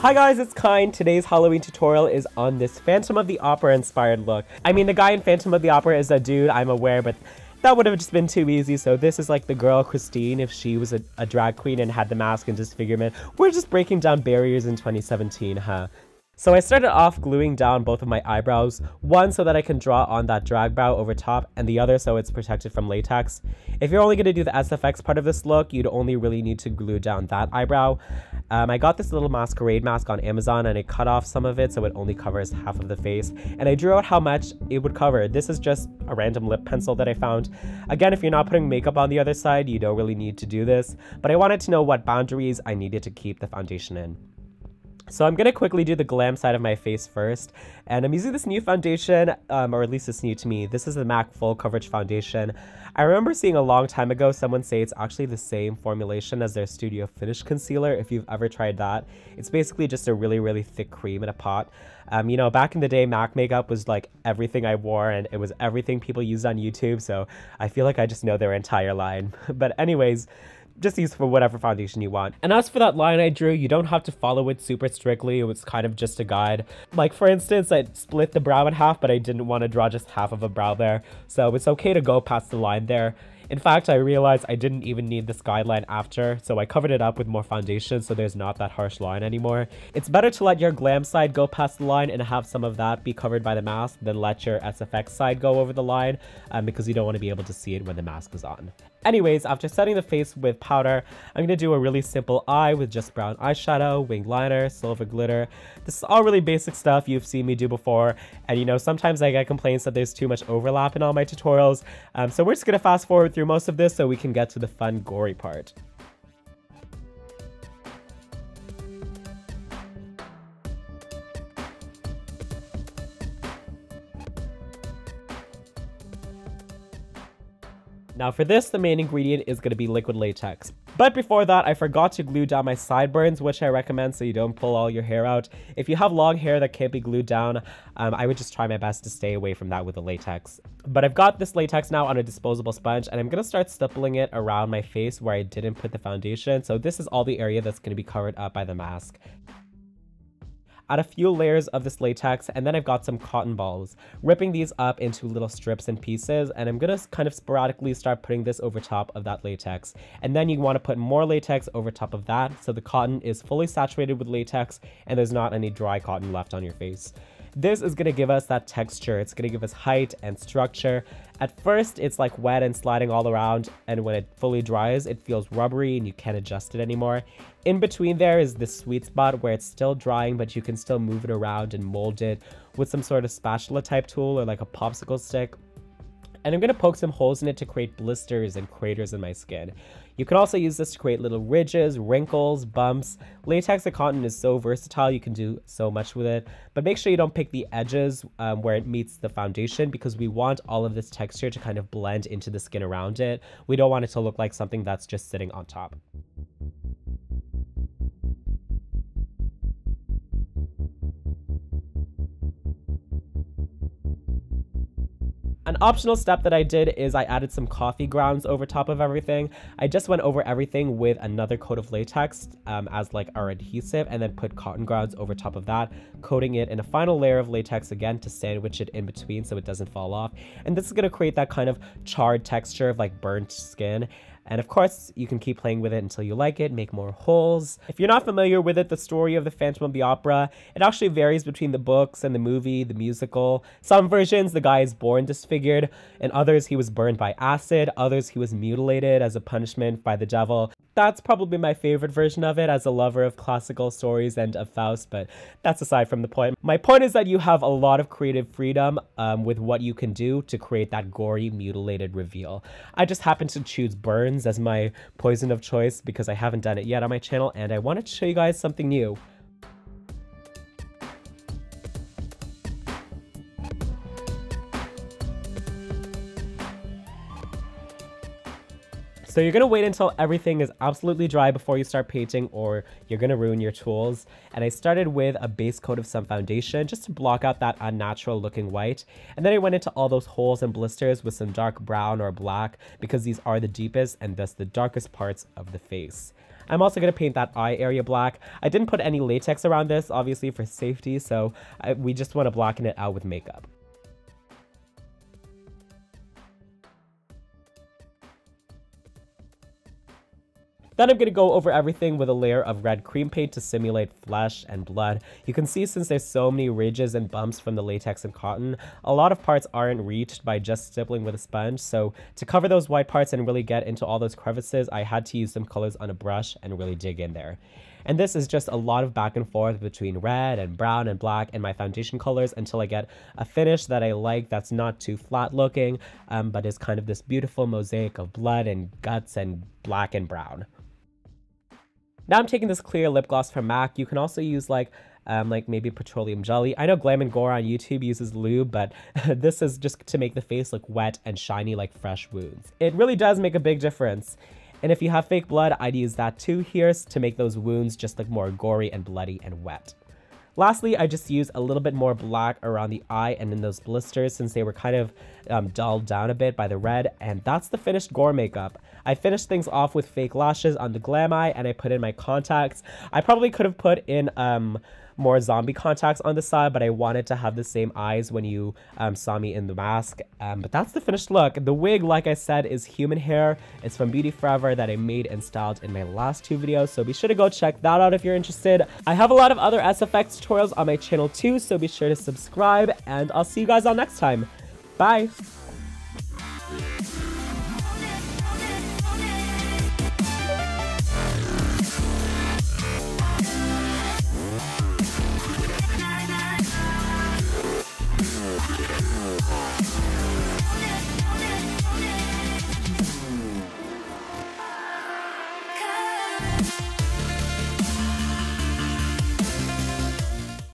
Hi guys, it's Kyne. Today's Halloween tutorial is on this Phantom of the Opera inspired look. I mean, the guy in Phantom of the Opera is a dude, I'm aware, but that would have just been too easy. So this is like the girl Christine if she was a drag queen and had the mask and disfigurement. We're just breaking down barriers in 2017, huh? So I started off gluing down both of my eyebrows, one so that I can draw on that drag brow over top, and the other so it's protected from latex. If you're only going to do the SFX part of this look, you'd only really need to glue down that eyebrow. I got this little masquerade mask on Amazon and I cut off some of it so it only covers half of the face, and I drew out how much it would cover. This is just a random lip pencil that I found. Again, if you're not putting makeup on the other side, you don't really need to do this, but I wanted to know what boundaries I needed to keep the foundation in. So I'm going to quickly do the glam side of my face first, and I'm using this new foundation, or at least it's new to me. This is the MAC Full Coverage Foundation. I remember seeing a long time ago someone say it's actually the same formulation as their Studio Finish Concealer, if you've ever tried that. It's basically just a really, really thick cream in a pot. You know, back in the day, MAC makeup was like everything I wore, and it was everything people used on YouTube, so I feel like I just know their entire line. But anyways, just use for whatever foundation you want. And as for that line I drew, you don't have to follow it super strictly. It was kind of just a guide. Like for instance, I split the brow in half, but I didn't want to draw just half of a brow there. So it's okay to go past the line there. In fact, I realized I didn't even need this guideline after, so I covered it up with more foundation so there's not that harsh line anymore. It's better to let your glam side go past the line and have some of that be covered by the mask than let your SFX side go over the line, because you don't want to be able to see it when the mask is on. Anyways, after setting the face with powder, I'm going to do a really simple eye with just brown eyeshadow, wing liner, silver glitter. This is all really basic stuff you've seen me do before, and you know, sometimes I get complaints that there's too much overlap in all my tutorials, so we're just going to fast forward through most of this so we can get to the fun, gory part. Now for this, the main ingredient is going to be liquid latex. But before that, I forgot to glue down my sideburns, which I recommend so you don't pull all your hair out. If you have long hair that can't be glued down, I would just try my best to stay away from that with the latex. But I've got this latex now on a disposable sponge, and I'm going to start stippling it around my face where I didn't put the foundation. So this is all the area that's going to be covered up by the mask. Add a few layers of this latex, and then I've got some cotton balls, ripping these up into little strips and pieces, and I'm gonna kind of sporadically start putting this over top of that latex. And then you want to put more latex over top of that so the cotton is fully saturated with latex and there's not any dry cotton left on your face. This is going to give us that texture. It's going to give us height and structure. At first, it's like wet and sliding all around, and when it fully dries, it feels rubbery and you can't adjust it anymore. In between there is this sweet spot where it's still drying, but you can still move it around and mold it with some sort of spatula type tool or like a popsicle stick. And I'm going to poke some holes in it to create blisters and craters in my skin. You can also use this to create little ridges, wrinkles, bumps. Latex and cotton is so versatile, you can do so much with it. But make sure you don't pick the edges where it meets the foundation, because we want all of this texture to kind of blend into the skin around it. We don't want it to look like something that's just sitting on top. An optional step that I did is I added some coffee grounds over top of everything. I just went over everything with another coat of latex as like our adhesive, and then put cotton grounds over top of that, coating it in a final layer of latex again to sandwich it in between so it doesn't fall off. And this is going to create that kind of charred texture of like burnt skin. And of course, you can keep playing with it until you like it, make more holes. If you're not familiar with it, the story of the Phantom of the Opera, it actually varies between the books and the movie, the musical. Some versions, the guy is born disfigured. In others, he was burned by acid. Others, he was mutilated as a punishment by the devil. That's probably my favorite version of it as a lover of classical stories and of Faust, but that's aside from the point. My point is that you have a lot of creative freedom with what you can do to create that gory, mutilated reveal. I just happen to choose burns as my poison of choice because I haven't done it yet on my channel, and I wanted to show you guys something new. So you're going to wait until everything is absolutely dry before you start painting, or you're going to ruin your tools. And I started with a base coat of some foundation just to block out that unnatural looking white. And then I went into all those holes and blisters with some dark brown or black, because these are the deepest and thus the darkest parts of the face. I'm also going to paint that eye area black. I didn't put any latex around this, obviously for safety, so we just want to blacken it out with makeup. Then I'm going to go over everything with a layer of red cream paint to simulate flesh and blood. You can see since there's so many ridges and bumps from the latex and cotton, a lot of parts aren't reached by just stippling with a sponge. So to cover those white parts and really get into all those crevices, I had to use some colors on a brush and really dig in there. And this is just a lot of back and forth between red and brown and black and my foundation colors until I get a finish that I like that's not too flat looking, but is kind of this beautiful mosaic of blood and guts and black and brown. Now I'm taking this clear lip gloss from MAC. You can also use like maybe petroleum jelly. I know Glam and Gore on YouTube uses lube, but this is just to make the face look wet and shiny like fresh wounds. It really does make a big difference. And if you have fake blood, I'd use that too here to make those wounds just look more gory and bloody and wet. Lastly, I just used a little bit more black around the eye and in those blisters since they were kind of dulled down a bit by the red, and that's the finished Gore makeup. I finished things off with fake lashes on the glam eye and I put in my contacts. I probably could have put in more zombie contacts on the side, but I wanted to have the same eyes when you saw me in the mask. But that's the finished look. The wig, like I said, is human hair. It's from Beauty Forever that I made and styled in my last 2 videos, so be sure to go check that out if you're interested. I have a lot of other SFX tutorials on my channel too, so be sure to subscribe, and I'll see you guys all next time. Bye!